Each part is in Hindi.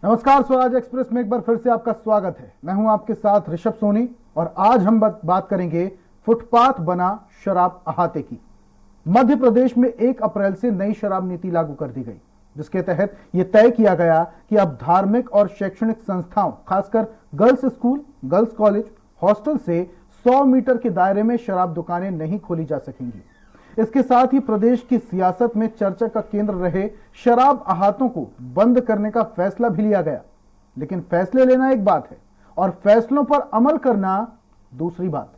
नमस्कार, स्वराज एक्सप्रेस में एक बार फिर से आपका स्वागत है। मैं हूं आपके साथ ऋषभ सोनी और आज हम बात करेंगे फुटपाथ बना शराब अहाते की। मध्य प्रदेश में 1 अप्रैल से नई शराब नीति लागू कर दी गई, जिसके तहत यह तय किया गया कि अब धार्मिक और शैक्षणिक संस्थाओं, खासकर girls school, girls college, hostel से 100 मीटर के दायरे में शराब दुकानें नहीं खोली जा सकेंगी। इसके साथ ही प्रदेश की सियासत में चर्चा का केंद्र रहे शराब अहातों को बंद करने का फैसला भी लिया गया। लेकिन फैसले लेना एक बात है और फैसलों पर अमल करना दूसरी बात।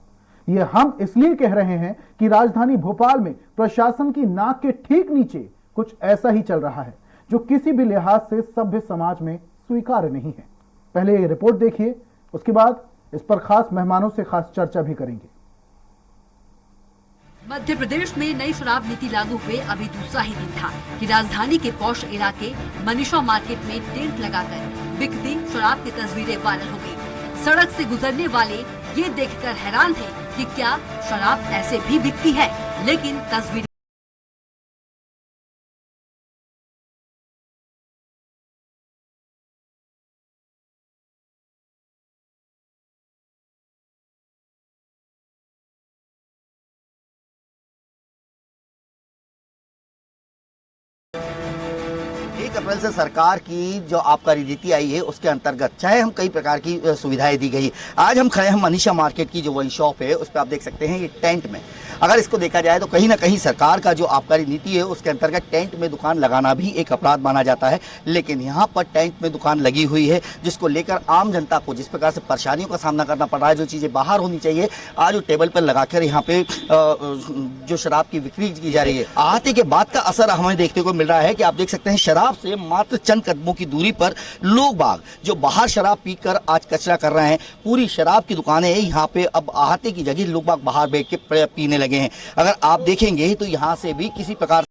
यह हम इसलिए कह रहे हैं कि राजधानी भोपाल में प्रशासन की नाक के ठीक नीचे कुछ ऐसा ही चल रहा है जो किसी भी लिहाज से सभ्य समाज में स्वीकार्य नहीं है। पहले ये रिपोर्ट देखिए, उसके बाद इस पर खास मेहमानों से खास चर्चा भी करेंगे। मध्य प्रदेश में नई शराब नीति लागू हुए अभी दूसरा ही दिन था कि राजधानी के पॉश इलाके मनीषा मार्केट में टेंट लगाकर बिकती शराब की तस्वीरें वायरल हो गई। सड़क से गुजरने वाले ये देखकर हैरान थे कि क्या शराब ऐसे भी बिकती है, लेकिन तस्वीर अप्रैल से सरकार की जो आबकारी नीति आई है उसके अंतर्गत चाहे हम कई प्रकार की सुविधाएं दी गई। आज हम खड़े हैं मनीषा मार्केट की जो वाइन शॉप है उस पर आप देख सकते हैं ये टेंट में, अगर इसको देखा जाए तो कहीं ना कहीं सरकार का जो आबकारी नीति है उसके अंतर्गत टेंट में दुकान लगाना भी एक अपराध माना जाता है। लेकिन यहाँ पर टेंट में दुकान लगी हुई है जिसको लेकर आम जनता को जिस प्रकार से परेशानियों का सामना करना पड़ रहा है, जो चीज़ें बाहर होनी चाहिए आज वो टेबल पर लगाकर यहाँ पे जो शराब की बिक्री की जा रही है, आते के बाद का असर हमें देखने को मिल रहा है कि आप देख सकते हैं शराब से मात्र चंद कदमों की दूरी पर लोग बाग जो बाहर शराब पीकर आज कचरा कर रहे हैं, पूरी शराब की दुकानें यहाँ पे अब अहाते की जगह लोग बाग बाहर बैठ के पीने लगे हैं। अगर आप देखेंगे तो यहाँ से भी किसी प्रकार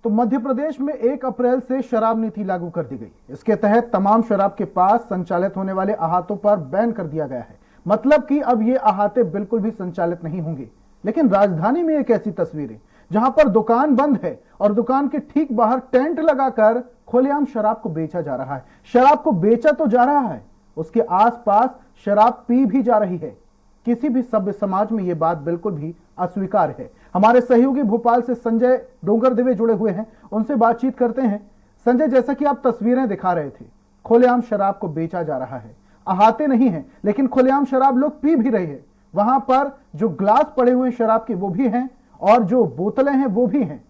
तो मध्य प्रदेश में 1 अप्रैल से शराब नीति लागू कर दी गई। इसके तहत तमाम शराब के पास संचालित होने वाले अहातों पर बैन कर दिया गया है। मतलब कि अब ये अहाते बिल्कुल भी संचालित नहीं होंगे। लेकिन राजधानी में एक ऐसी तस्वीर है जहां पर दुकान बंद है और दुकान के ठीक बाहर टेंट लगाकर खुलेआम शराब को बेचा जा रहा है। शराब को बेचा तो जा रहा है, उसके आसपास शराब पी भी जा रही है। किसी भी सभ्य समाज में यह बात बिल्कुल भी अस्वीकार है। हमारे सहयोगी भोपाल से संजय डोंगरदेवे जुड़े हुए हैं, उनसे बातचीत करते हैं। संजय, जैसा कि आप तस्वीरें दिखा रहे थे, खुलेआम शराब को बेचा जा रहा है, अहाते नहीं है लेकिन खुलेआम शराब लोग पी भी रहे हैं। वहां पर जो ग्लास पड़े हुए शराब के वो भी हैं और जो बोतलें हैं वो भी हैं।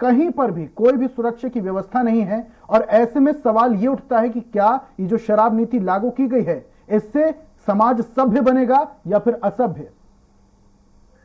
कहीं पर भी कोई भी सुरक्षा की व्यवस्था नहीं है और ऐसे में सवाल ये उठता है कि क्या ये जो शराब नीति लागू की गई है इससे समाज सभ्य बनेगा या फिर असभ्य?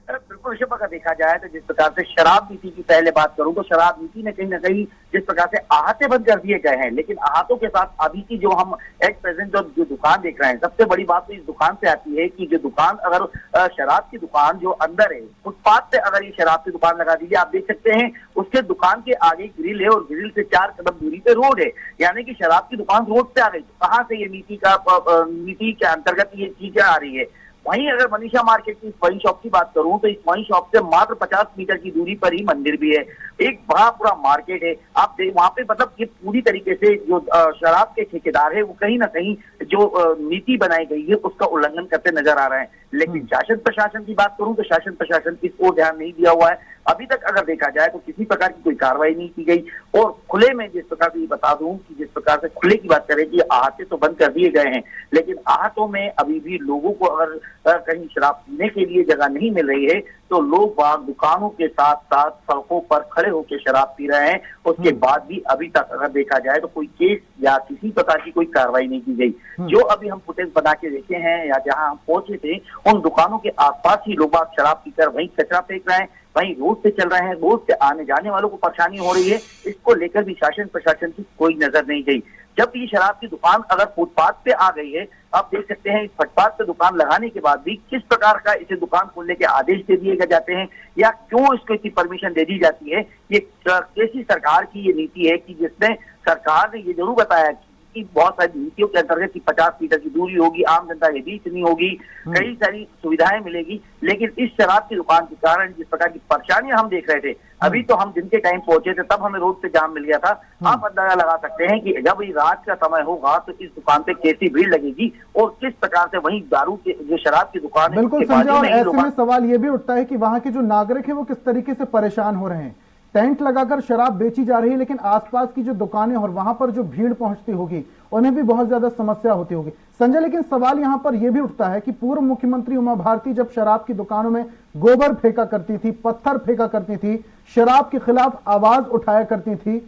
बिल्कुल ऋषभ, अगर देखा जाए तो जिस प्रकार से शराब नीति की पहले बात करूं तो शराब नीति में कहीं ना कहीं जिस प्रकार से अहाते बंद कर दिए गए हैं, लेकिन अहातों के साथ अभी की जो हम एट प्रेजेंट जो दुकान देख रहे हैं, सबसे बड़ी बात तो इस दुकान से आती है कि जो दुकान अगर शराब की दुकान जो अंदर है फुटपाथ पे अगर ये शराब की दुकान लगा दीजिए, आप देख सकते हैं उसके दुकान के आगे ग्रिल है और ग्रिल से 4 कदम दूरी पे रोड है, यानी कि शराब की दुकान रोड पे आ गई। कहाँ से ये नीति के अंतर्गत ये चीजें आ रही है। वहीं अगर मनीषा मार्केट की वाइन शॉप की बात करूं तो इस वाइन शॉप से मात्र 50 मीटर की दूरी पर ही मंदिर भी है, एक बड़ा पूरा मार्केट है। आप वहां पे मतलब ये पूरी तरीके से जो शराब के ठेकेदार है वो कहीं ना कहीं जो नीति बनाई गई है उसका उल्लंघन करते नजर आ रहे हैं। लेकिन शासन प्रशासन की बात करूं तो शासन प्रशासन इस ओर ध्यान नहीं दिया हुआ है। अभी तक अगर देखा जाए तो किसी प्रकार की कोई कार्रवाई नहीं की गई। और खुले में जिस प्रकार से बता दूं कि जिस प्रकार से खुले की बात करें कि आहते तो बंद कर दिए गए हैं, लेकिन आहतों में अभी भी लोगों को अगर कहीं शराब पीने के लिए जगह नहीं मिल रही है तो लोग बाहर दुकानों के साथ साथ सड़कों पर खड़े होकर शराब पी रहे हैं। उसके बाद भी अभी तक अगर देखा जाए तो कोई केस या किसी प्रकार की कोई कार्रवाई नहीं की गई। जो अभी हम फुटेज बना के देखे हैं या जहां हम पहुंचे थे, उन दुकानों के आसपास ही लोग शराब पीकर वहीं कचरा फेंक रहे हैं, वहीं रोड से चल रहे हैं, रोड से आने जाने वालों को परेशानी हो रही है। इसको लेकर भी शासन प्रशासन की कोई नजर नहीं गई। जब ये शराब की दुकान अगर फुटपाथ पे आ गई है, आप देख सकते हैं इस फुटपाथ पे दुकान लगाने के बाद भी किस प्रकार का इसे दुकान खोलने के आदेश दे दिए जाते हैं या क्यों इसको इतनी परमिशन दे दी जाती है। ये कैसी सरकार की ये नीति है कि जिसमें सरकार ने ये जरूर बताया कि बहुत सारी नीतियों के अंतर्गत की 50 मीटर की दूरी होगी, आम जनता के बीच नहीं होगी, कई सारी सुविधाएं मिलेगी, लेकिन इस शराब की दुकान के कारण जिस प्रकार की परेशानियां हम देख रहे थे, अभी तो हम दिन के टाइम पहुंचे थे तब हमें रोड पे जाम मिल गया था। आप अंदाजा लगा सकते हैं कि जब ये रात का समय होगा तो इस दुकान पे कैसी भीड़ लगेगी और किस प्रकार से वहीं दारू के जो शराब की दुकान है। बिल्कुल संजय, और ऐसे में सवाल ये भी उठता है कि वहां के जो नागरिक है वो किस तरीके से परेशान हो रहे हैं। टेंट लगाकर शराब बेची जा रही है, लेकिन आसपास की जो दुकानें और वहां पर जो भीड़ पहुंचती होगी उन्हें भी बहुत ज्यादा समस्या होती होगी। संजय, लेकिन सवाल यहां पर यह भी उठता है कि पूर्व मुख्यमंत्री उमा भारती जब शराब की दुकानों में गोबर फेंका करती थी, पत्थर फेंका करती थी, शराब के खिलाफ आवाज उठाया करती थी,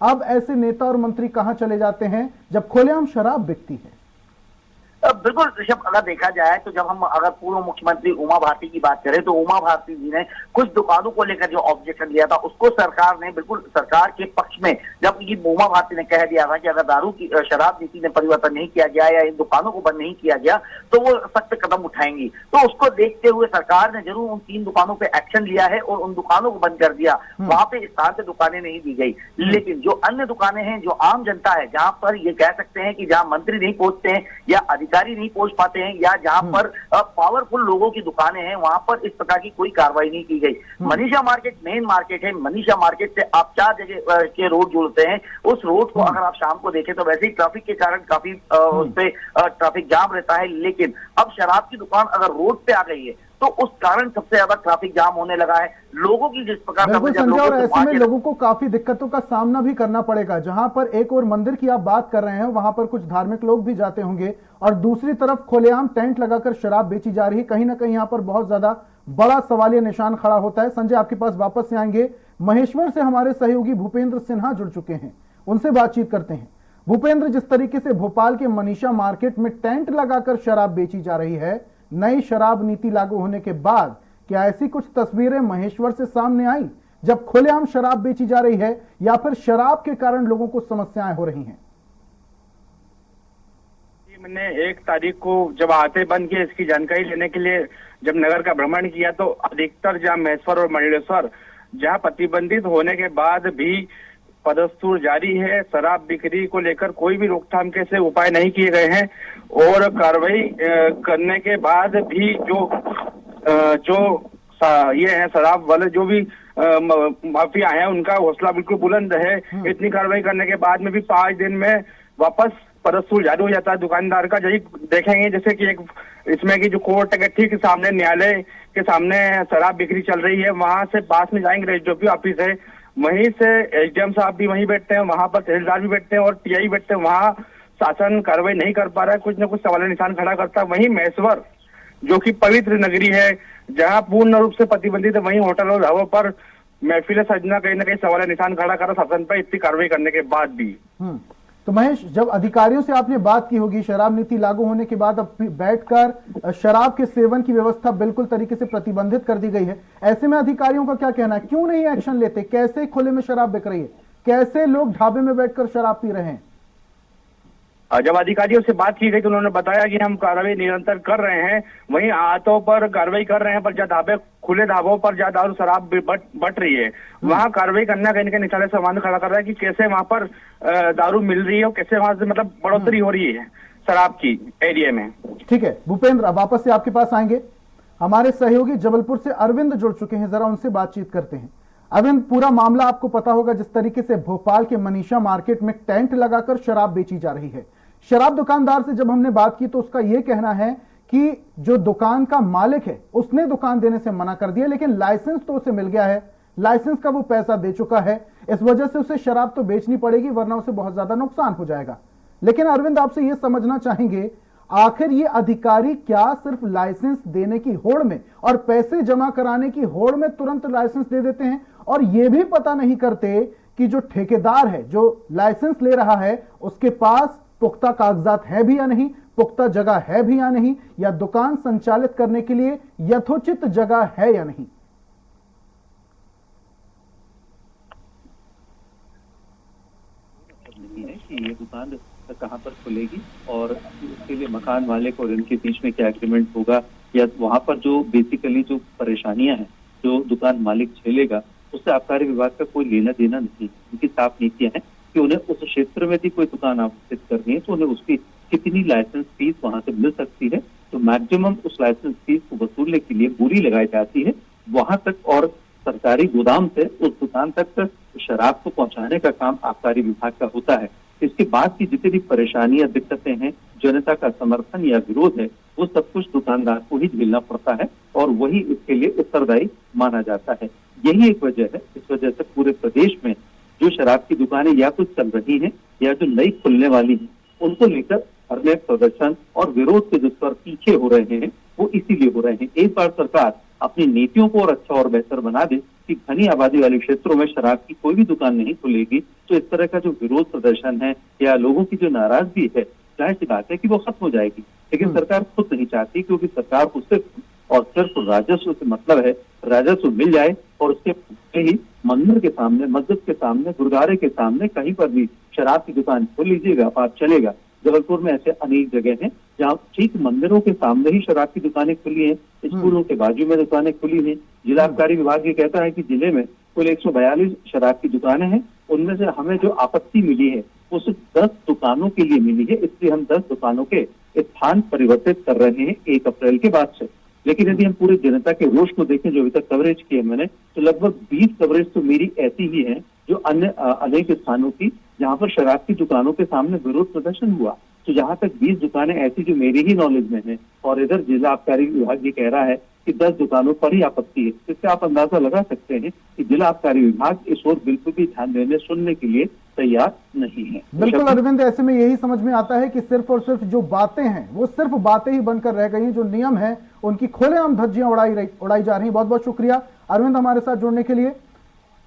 अब ऐसे नेता और मंत्री कहां चले जाते हैं जब खुलेआम शराब बिकती है? बिल्कुल ऋषभ, अगर देखा जाए तो जब हम अगर पूर्व मुख्यमंत्री उमा भारती की बात करें तो उमा भारती जी ने कुछ दुकानों को लेकर जो ऑब्जेक्शन लिया था उसको सरकार ने बिल्कुल सरकार के पक्ष में, जब ये उमा भारती ने कह दिया था कि अगर दारू की शराब नीति में परिवर्तन नहीं किया गया या इन दुकानों को बंद नहीं किया गया तो वो सख्त कदम उठाएंगी। तो उसको देखते हुए सरकार ने जरूर उन 3 दुकानों पे एक्शन लिया है और उन दुकानों को बंद कर दिया। वहां पे स्थान से दुकानें नहीं दी गई, लेकिन जो अन्य दुकानें हैं, जो आम जनता है, जहां पर ये कह सकते हैं कि जहां मंत्री नहीं पहुंचते हैं या अधिकारी नहीं पहुंच पाते हैं या जहां पर पावरफुल लोगों की दुकानें हैं, वहां पर इस प्रकार की कोई कार्रवाई नहीं की गई। मनीषा मार्केट मेन मार्केट है, मनीषा मार्केट से आप 4 जगह के रोड जुड़ते हैं। उस रोड को अगर आप शाम को देखें तो वैसे ही ट्रैफिक के कारण काफी उस पे ट्रैफिक जाम रहता है, लेकिन अब शराब की दुकान अगर रोड पे आ गई है तो उस कारण सबसे ज्यादा ट्रैफिक जाम होने लगा है। लोगों की जिस प्रकार का संजय, और ऐसे में लोगों को काफी दिक्कतों का सामना भी करना पड़ेगा। जहां पर एक और मंदिर की आप बात कर रहे हैं वहां पर कुछ धार्मिक लोग भी जाते होंगे और दूसरी तरफ खुलेआम टेंट लगाकर शराब बेची जा रही है। कहीं ना कहीं यहाँ पर बहुत ज्यादा बड़ा सवालिया निशान खड़ा होता है। संजय, आपके पास वापस से आएंगे। महेश्वर से हमारे सहयोगी भूपेंद्र सिन्हा जुड़ चुके हैं, उनसे बातचीत करते हैं। भूपेंद्र, जिस तरीके से भोपाल के मनीषा मार्केट में टेंट लगाकर शराब बेची जा रही है, नई शराब नीति लागू होने के बाद क्या ऐसी कुछ तस्वीरें महेश्वर से सामने आई जब खुलेआम शराब बेची जा रही है या फिर शराब के कारण लोगों को समस्याएं हो रही हैं? मैंने 1 तारीख को जब आहते बंद किए इसकी जानकारी लेने के लिए जब नगर का भ्रमण किया तो अधिकतर जहां महेश्वर और मंडलेश्वर जहां प्रतिबंधित होने के बाद भी पदस्तूर जारी है। शराब बिक्री को लेकर कोई भी रोकथाम के से उपाय नहीं किए गए हैं और कार्रवाई करने के बाद भी जो ये है शराब वाले जो भी माफिया हैं उनका हौसला बिल्कुल बुलंद है। इतनी कार्रवाई करने के बाद में भी 5 दिन में वापस पदस्तूर जारी हो जाता है दुकानदार का। यही देखेंगे जैसे कि एक इसमें की जो कोर्ट है ठीक सामने, न्यायालय के सामने शराब बिक्री चल रही है, वहां से पास में जाएंगे रजिस्ट्री ऑफिस है, वहीं से एसडीएम साहब भी वहीं बैठते हैं, वहां पर तहसीलदार भी बैठते हैं और टीआई बैठते हैं। वहां शासन कार्रवाई नहीं कर पा रहा है, कुछ न कुछ सवाल निशान खड़ा करता है। वहीं महेश्वर जो कि पवित्र नगरी है, जहां पूर्ण रूप से प्रतिबंधित है, वहीं होटल और ढाबों पर महफिल सजना कहीं न कहीं सवाल निशान खड़ा कर शासन पर इतनी कार्रवाई करने के बाद भी। तो महेश, जब अधिकारियों से आपने बात की होगी शराब नीति लागू होने के बाद, अब बैठकर शराब के सेवन की व्यवस्था बिल्कुल तरीके से प्रतिबंधित कर दी गई है, ऐसे में अधिकारियों का क्या कहना है? क्यों नहीं एक्शन लेते? कैसे खुले में शराब बिक रही है? कैसे लोग ढाबे में बैठकर शराब पी रहे हैं? जब अधिकारियों से बात की गई तो उन्होंने बताया कि हम कार्रवाई निरंतर कर रहे हैं, वहीं आहतों पर कार्रवाई कर रहे हैं, पर जहाँ खुले ढाबों पर जहाँ दारू शराब बट रही है वहां कार्रवाई करना कहीं ना कहीं निशाने सवाल खड़ा कर रहा है कि कैसे वहां पर दारू मिल रही है और कैसे वहां से मतलब बढ़ोतरी हो रही है शराब की एरिया में। ठीक है भूपेंद्र, अब वापस से आपके पास आएंगे। हमारे सहयोगी जबलपुर से अरविंद जुड़ चुके हैं, जरा उनसे बातचीत करते हैं। अरविंद, पूरा मामला आपको पता होगा, जिस तरीके से भोपाल के मनीषा मार्केट में टेंट लगाकर शराब बेची जा रही है। शराब दुकानदार से जब हमने बात की तो उसका यह कहना है कि जो दुकान का मालिक है उसने दुकान देने से मना कर दिया, लेकिन लाइसेंस तो उसे मिल गया है। लाइसेंस का वो पैसा दे चुका है, इस वजह से उसे शराब तो बेचनी पड़ेगी, वरना उसे बहुत ज्यादा नुकसान हो जाएगा। लेकिन अरविंद, आपसे यह समझना चाहेंगे, आखिर ये अधिकारी क्या सिर्फ लाइसेंस देने की होड़ में और पैसे जमा कराने की होड़ में तुरंत लाइसेंस दे देते हैं, और यह भी पता नहीं करते कि जो ठेकेदार है, जो लाइसेंस ले रहा है, उसके पास पुख्ता कागजात है भी या नहीं, पुख्ता जगह है भी या नहीं, या दुकान संचालित करने के लिए यथोचित जगह है या नहीं? नहीं है कि ये दुकान कहाँ पर खुलेगी और उसके लिए मकान मालिक और इनके बीच में क्या एग्रीमेंट होगा, या वहाँ पर जो बेसिकली जो परेशानियां हैं जो दुकान मालिक झेलेगा, उससे आबकारी विभाग का कोई लेना देना नहीं। उनकी साफ नीतियां हैं कि उन्हें उस क्षेत्र में भी कोई दुकान आवंटित करनी है तो उन्हें उसकी कितनी लाइसेंस फीस वहां से मिल सकती है, तो मैक्सिमम उस लाइसेंस फीस को वसूलने के लिए बोली लगाई जाती है वहां तक, और सरकारी गोदाम से उस दुकान तक शराब को पहुंचाने का काम आबकारी विभाग का होता है। इसके बाद की जितनी भी परेशानियां, दिक्कतें हैं, जनता का समर्थन या विरोध है, वो सब कुछ दुकानदार को ही झेलना पड़ता है और वही इसके लिए उत्तरदायी माना जाता है। यही एक वजह है, इस वजह से पूरे प्रदेश में जो शराब की दुकानें या तो चल रही हैं या जो नई खुलने वाली हैं, उनको लेकर धरने, प्रदर्शन और विरोध के जो स्वर तीखे हो रहे हैं वो इसीलिए हो रहे हैं। एक बार सरकार अपनी नीतियों को और अच्छा और बेहतर बना दे कि घनी आबादी वाले क्षेत्रों में शराब की कोई भी दुकान नहीं खुलेगी, तो इस तरह का जो विरोध प्रदर्शन है या लोगों की जो नाराजगी है, जाहिर सी बात है कि वो खत्म हो जाएगी। लेकिन सरकार खुद नहीं चाहती, क्योंकि सरकार को सिर्फ और सिर्फ राजस्व से मतलब है, राजस्व मिल जाए और उसके ही मंदिर के सामने, मस्जिद के सामने, गुरुद्वारे के सामने कहीं पर भी शराब की दुकान खोल लीजिएगा, आप चलेगा। जबलपुर में ऐसे अनेक जगह हैं जहाँ ठीक मंदिरों के सामने ही शराब की दुकानें खुली हैं, स्कूलों के बाजू में दुकानें खुली हैं। जिला आबकारी विभाग ये कहता है कि जिले में कुल 142 शराब की दुकानें हैं, उनमें से हमें जो आपत्ति मिली है वो सिर्फ 10 दुकानों के लिए मिली है, इसलिए हम 10 दुकानों के स्थान परिवर्तित कर रहे हैं 1 अप्रैल के बाद से। लेकिन यदि हम पूरी जनता के रोष को देखें जो अभी तक कवरेज की है मैंने, तो लगभग 20 कवरेज तो मेरी ऐसी ही है जो अन्य अनेक स्थानों की जहां पर शराब की दुकानों के सामने विरोध प्रदर्शन हुआ। तो जहां तक 20 दुकानें ऐसी जो मेरी ही नॉलेज में है, और इधर जिला आबकारी विभाग ये कह रहा है कि 10 दुकानों पर ही आपत्ति है, इससे आप अंदाजा लगा सकते हैं कि जिला आबकारी विभाग इस ओर बिल्कुल भी ध्यान देने, सुनने के लिए तैयार नहीं है। बिल्कुल अरविंद, ऐसे में यही समझ में आता है कि सिर्फ और सिर्फ जो बातें हैं वो सिर्फ बातें ही बनकर रह गई हैं, जो नियम है उनकी खुलेआम धज्जियां उड़ाई जा रही हैं। बहुत बहुत शुक्रिया अरविंद हमारे साथ जुड़ने के लिए।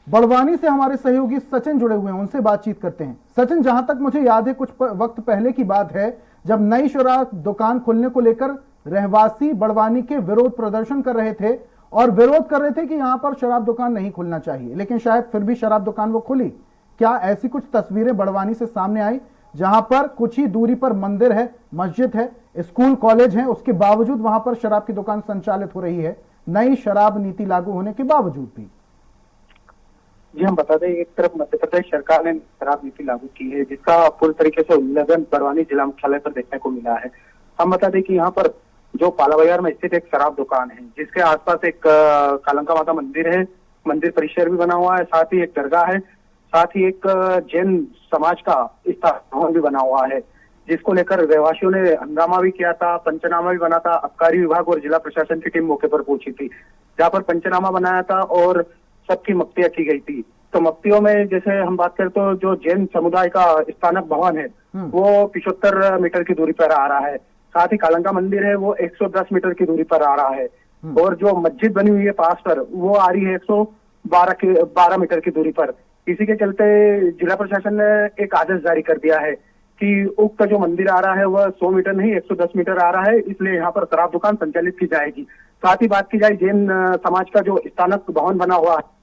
बड़वानी से हमारे सहयोगी सचिन जुड़े हुए हैं, उनसे बातचीत करते हैं। सचिन, जहां तक मुझे याद है कुछ वक्त पहले की बात है जब नई शराब दुकान खोलने को लेकर रहवासी बड़वानी के विरोध प्रदर्शन कर रहे थे और विरोध कर रहे थे कि यहां पर शराब दुकान नहीं खुलना चाहिए, लेकिन शायद फिर भी शराब दुकान वो खुली। क्या ऐसी कुछ तस्वीरें बड़वानी से सामने आई जहां पर कुछ ही दूरी पर मंदिर है, मस्जिद है, स्कूल, कॉलेज है, उसके बावजूद वहां पर शराब की दुकान संचालित हो रही है, नई शराब नीति लागू होने के बावजूद भी? जी, हम बता दें, एक तरफ मध्य प्रदेश सरकार ने शराब नीति लागू की है जिसका पूरी तरीके से उल्लंघन बड़वानी जिला मुख्यालय पर देखने को मिला है। हम बता दें कि यहाँ पर जो पाला बाजार में स्थित एक शराब दुकान है जिसके आसपास एक कालंका माता मंदिर है, मंदिर परिसर भी बना हुआ है, साथ ही एक दरगाह है, साथ ही एक जैन समाज का स्थान भी बना हुआ है, जिसको लेकर रहवासियों ने हंगामा भी किया था, पंचनामा भी बना था। आबकारी विभाग और जिला प्रशासन की टीम मौके पर पहुंची थी, जहाँ पर पंचनामा बनाया था और सबकी मफ्तियां की गई थी। तो मफ्तियों में जैसे हम बात करें तो जो जैन समुदाय का स्थानक भवन है वो 75 मीटर की दूरी पर आ रहा है, साथ ही कालंका मंदिर है वो 110 मीटर की दूरी पर आ रहा है, और जो मस्जिद बनी हुई है पास पर वो आ रही है 112 मीटर की दूरी पर। इसी के चलते जिला प्रशासन ने एक आदेश जारी कर दिया है कि उक्त जो मंदिर आ रहा है वह 100 मीटर नहीं 110 मीटर आ रहा है, इसलिए यहाँ पर शराब दुकान संचालित की जाएगी। साथ ही बात की जाए जैन समाज का जो स्थानक भवन बना हुआ है,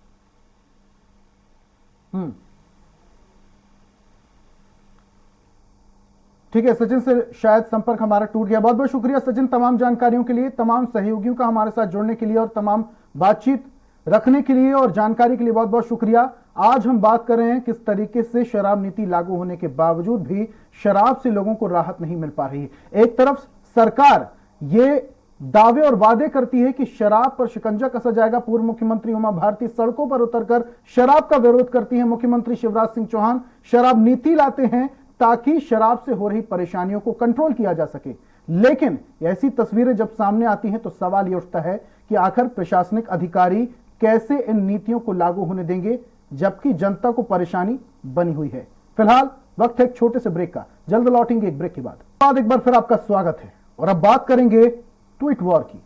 ठीक है सचिन से शायद संपर्क हमारा टूट गया। बहुत बहुत शुक्रिया सचिन तमाम जानकारियों के लिए, तमाम सहयोगियों का हमारे साथ जुड़ने के लिए और तमाम बातचीत रखने के लिए और जानकारी के लिए बहुत बहुत शुक्रिया। आज हम बात कर रहे हैं किस तरीके से शराब नीति लागू होने के बावजूद भी शराब से लोगों को राहत नहीं मिल पा रही है। एक तरफ सरकार ये दावे और वादे करती है कि शराब पर शिकंजा कसा जाएगा, पूर्व मुख्यमंत्री उमा भारती सड़कों पर उतरकर शराब का विरोध करती हैं, मुख्यमंत्री शिवराज सिंह चौहान शराब नीति लाते हैं ताकि शराब से हो रही परेशानियों को कंट्रोल किया जा सके। लेकिन ऐसी तस्वीरें जब सामने आती हैं तो सवाल यह उठता है कि आखिर प्रशासनिक अधिकारी कैसे इन नीतियों को लागू होने देंगे, जबकि जनता को परेशानी बनी हुई है। फिलहाल वक्त है एक छोटे से ब्रेक का, जल्द लौटेंगे एक ब्रेक के बाद। एक बार फिर आपका स्वागत है और अब बात करेंगे ट्वीट वॉर की।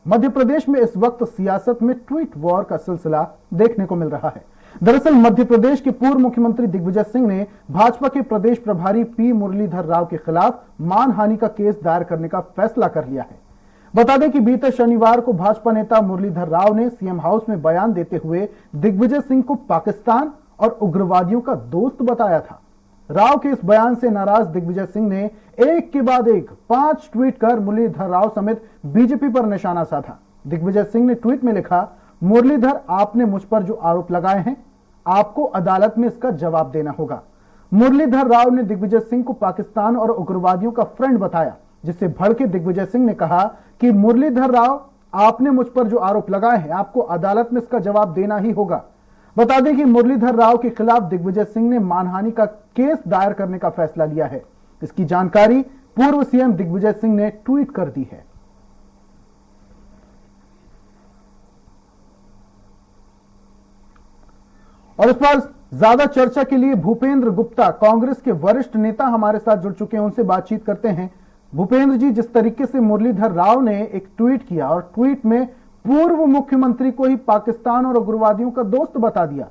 मध्य प्रदेश में इस वक्त सियासत में ट्वीट वॉर का सिलसिला देखने को मिल रहा है। दरअसल मध्य प्रदेश के पूर्व मुख्यमंत्री दिग्विजय सिंह ने भाजपा के प्रदेश प्रभारी पी मुरलीधर राव के खिलाफ मानहानि का केस दायर करने का फैसला कर लिया है। बता दें कि बीते शनिवार को भाजपा नेता मुरलीधर राव ने सीएम हाउस में बयान देते हुए दिग्विजय सिंह को पाकिस्तान और उग्रवादियों का दोस्त बताया था। राव के इस बयान से नाराज दिग्विजय सिंह ने एक के बाद एक 5 ट्वीट कर मुरलीधर राव समेत बीजेपी पर निशाना साधा। दिग्विजय सिंह ने ट्वीट में लिखा, मुरलीधर, आपने मुझ पर जो आरोप लगाए हैं, आपको अदालत में इसका जवाब देना होगा। मुरलीधर राव ने दिग्विजय सिंह को पाकिस्तान और उग्रवादियों का फ्रेंड बताया, जिससे भड़के दिग्विजय सिंह ने कहा कि मुरलीधर राव, आपने मुझ पर जो आरोप लगाए हैं, आपको अदालत में इसका जवाब देना ही होगा। बता दें कि मुरलीधर राव के खिलाफ दिग्विजय सिंह ने मानहानि का केस दायर करने का फैसला लिया है। इसकी जानकारी पूर्व सीएम दिग्विजय सिंह ने ट्वीट कर दी है। और इस पर ज्यादा चर्चा के लिए भूपेंद्र गुप्ता, कांग्रेस के वरिष्ठ नेता, हमारे साथ जुड़ चुके हैं। उनसे बातचीत करते हैं। भूपेंद्र जी, जिस तरीके से मुरलीधर राव ने एक ट्वीट किया और ट्वीट में पूर्व मुख्यमंत्री को ही पाकिस्तान और उग्रवादियों का दोस्त बता दिया,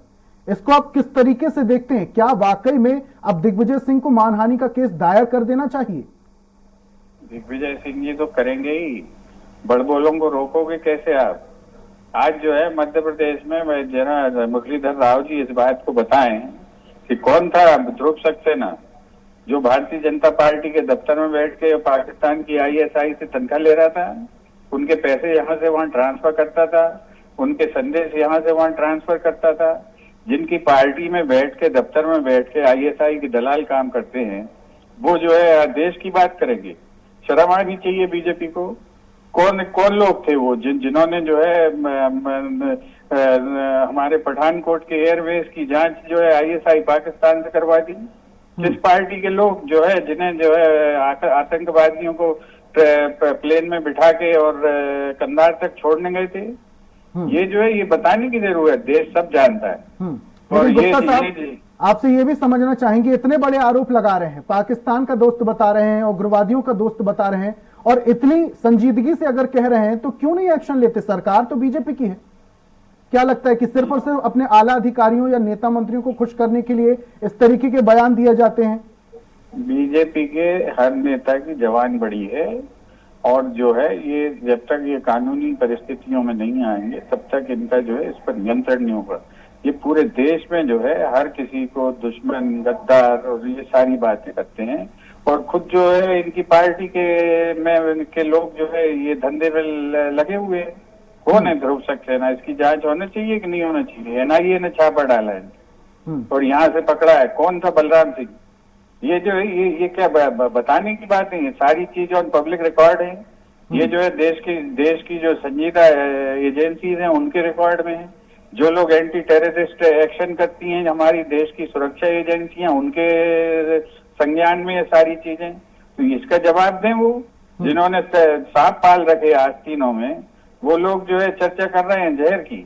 इसको आप किस तरीके से देखते हैं? क्या वाकई में अब दिग्विजय सिंह को मानहानि का केस दायर कर देना चाहिए? दिग्विजय सिंह जी तो करेंगे ही, बड़बोलों को रोकोगे कैसे आप? आज जो है मध्य प्रदेश में जरा मुरलीधर राव जी इस बात को बताएं कि कौन था ध्रुव सक्सेना जो भारतीय जनता पार्टी के दफ्तर में बैठ के पाकिस्तान की आईएसआई से तनख्वाह ले रहा था, उनके पैसे यहाँ से वहाँ ट्रांसफर करता था, उनके संदेश यहाँ से वहाँ ट्रांसफर करता था। जिनकी पार्टी में बैठ के, दफ्तर में बैठ के आईएसआई के दलाल काम करते हैं, वो जो है देश की बात करेंगे। शर्म आनी चाहिए बीजेपी को। कौन लोग थे वो जिन्होंने जो है हमारे पठानकोट के एयरवेज की जांच जो है आईएसआई पाकिस्तान से करवा दी? किस पार्टी के लोग जो है जिन्हें जो है आतंकवादियों को प्लेन में बिठा के और कंधार तक छोड़ने गए थे? ये जो है ये बताने की जरूरत, देश सब जानता है। और ये आपसे ये भी समझना चाहेंगे, इतने बड़े आरोप लगा रहे हैं, पाकिस्तान का दोस्त बता रहे हैं, उग्रवादियों का दोस्त बता रहे हैं, और इतनी संजीदगी से अगर कह रहे हैं तो क्यों नहीं एक्शन लेते? सरकार तो बीजेपी की है। क्या लगता है कि सिर्फ और सिर्फ अपने आला अधिकारियों या नेता मंत्रियों को खुश करने के लिए इस तरीके के बयान दिए जाते हैं? बीजेपी के हर नेता की जवान बड़ी है, और जो है ये जब तक ये कानूनी परिस्थितियों में नहीं आएंगे तब तक इनका जो है इस पर नियंत्रण नहीं होगा। ये पूरे देश में जो है हर किसी को दुश्मन, गद्दार और ये सारी बातें करते हैं, और खुद जो है इनकी पार्टी के लोग जो है ये धंधे में लगे हुए हैं। कौन है ध्रुव सक्सेना? इसकी जांच होना चाहिए कि नहीं होना चाहिए? एनआईए ने छापा डाला है और यहाँ से पकड़ा है। कौन था बलराम सिंह? ये जो है ये क्या बताने की बात नहीं है, सारी चीज ऑन पब्लिक रिकॉर्ड है। ये जो है देश की जो संजीदा एजेंसीज हैं उनके रिकॉर्ड में है। जो लोग एंटी टेररिस्ट एक्शन करती हैं, हमारी देश की सुरक्षा एजेंसियां, उनके संज्ञान में ये सारी चीजें। तो इसका जवाब दें वो जिन्होंने सांप पाल रखे आस्तीनों में, वो लोग जो है चर्चा कर रहे हैं जहर की।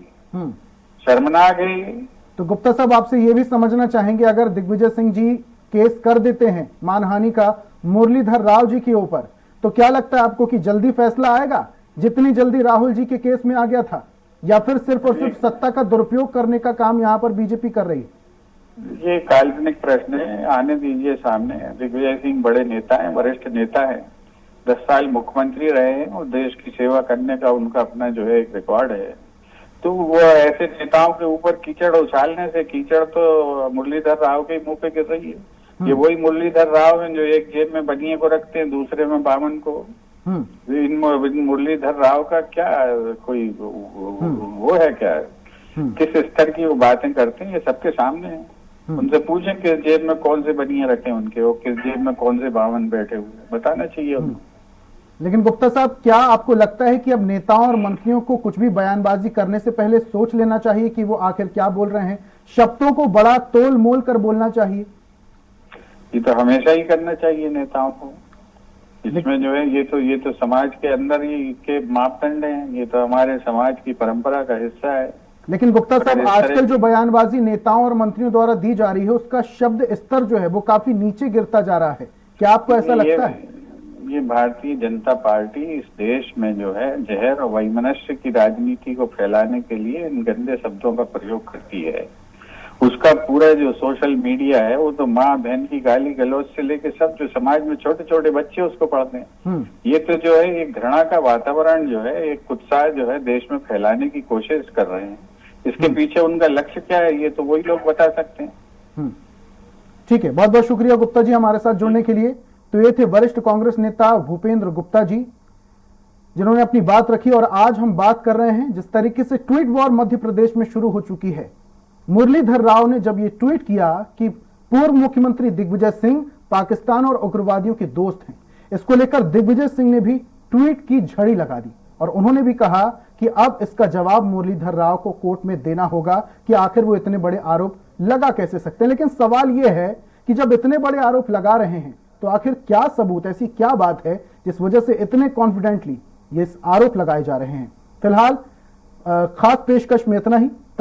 शर्मनाक है। तो गुप्ता साहब, आपसे ये भी समझना चाहेंगे, अगर दिग्विजय सिंह जी केस कर देते हैं मानहानि का मुरलीधर राव जी के ऊपर, तो क्या लगता है आपको कि जल्दी फैसला आएगा, जितनी जल्दी राहुल जी के केस में आ गया था, या फिर सिर्फ और सिर्फ सत्ता का दुरुपयोग करने का काम यहाँ पर बीजेपी कर रही है? ये काल्पनिक प्रश्न है, आने दीजिए सामने। दिग्विजय सिंह बड़े नेता हैं, वरिष्ठ नेता है, 10 साल मुख्यमंत्री रहे हैं और देश की सेवा करने का उनका अपना जो है एक रिकॉर्ड है। तो वो ऐसे नेताओं के ऊपर कीचड़ उछालने से, कीचड़ तो मुरलीधर राव के मुंह पे गिर रही है। ये वही मुरलीधर राव हैं जो एक जेब में बनिए को रखते हैं, दूसरे में बामन को। इन मुरलीधर राव का क्या कोई वो है क्या? किस स्तर की वो बातें करते हैं, ये सबके सामने है। उनसे पूछें किस जेब में कौन से बनिए रखे उनके, और किस जेब में कौन से बामन बैठे हुए, बताना चाहिए उनको। लेकिन गुप्ता साहब, क्या आपको लगता है कि अब नेताओं और मंत्रियों को कुछ भी बयानबाजी करने से पहले सोच लेना चाहिए कि वो आखिर क्या बोल रहे हैं? शब्दों को बड़ा तोल मोल कर बोलना चाहिए। ये तो हमेशा ही करना चाहिए नेताओं को। इसमें जो है ये तो समाज के अंदर ही के मापदंड हैं, ये तो हमारे समाज की परंपरा का हिस्सा है। लेकिन गुप्ता साहब, इस तरह आजकल जो बयानबाजी नेताओं और मंत्रियों द्वारा दी जा रही है उसका शब्द स्तर जो है वो काफी नीचे गिरता जा रहा है, क्या आपको ऐसा लगता है? ये भारतीय जनता पार्टी इस देश में जो है जहर और वैमनस्य की राजनीति को फैलाने के लिए इन गंदे शब्दों का प्रयोग करती है। उसका पूरा जो सोशल मीडिया है वो तो माँ बहन की गाली गलौज से लेके सब जो समाज में छोटे छोटे बच्चे उसको पढ़ते हैं। ये तो जो है एक घृणा का वातावरण जो है, एक उत्साह जो है देश में फैलाने की कोशिश कर रहे हैं। इसके पीछे उनका लक्ष्य क्या है ये तो वही लोग बता सकते हैं। ठीक है, बहुत बहुत शुक्रिया गुप्ता जी हमारे साथ जुड़ने के लिए। तो ये थे वरिष्ठ कांग्रेस नेता भूपेंद्र गुप्ता जी, जिन्होंने अपनी बात रखी। और आज हम बात कर रहे हैं जिस तरीके से ट्वीट वॉर मध्य प्रदेश में शुरू हो चुकी है। मुरलीधर राव ने जब ये ट्वीट किया कि पूर्व मुख्यमंत्री दिग्विजय सिंह पाकिस्तान और उग्रवादियों के दोस्त हैं, इसको लेकर दिग्विजय सिंह ने भी ट्वीट की झड़ी लगा दी और उन्होंने भी कहा कि अब इसका जवाब मुरलीधर राव को कोर्ट में देना होगा कि आखिर वो इतने बड़े आरोप लगा कैसे सकते हैं। लेकिन सवाल यह है कि जब इतने बड़े आरोप लगा रहे हैं तो आखिर क्या सबूत, ऐसी क्या बात है जिस वजह से इतने कॉन्फिडेंटली ये आरोप लगाए जा रहे हैं। फिलहाल खास पेशकश में इतना ही।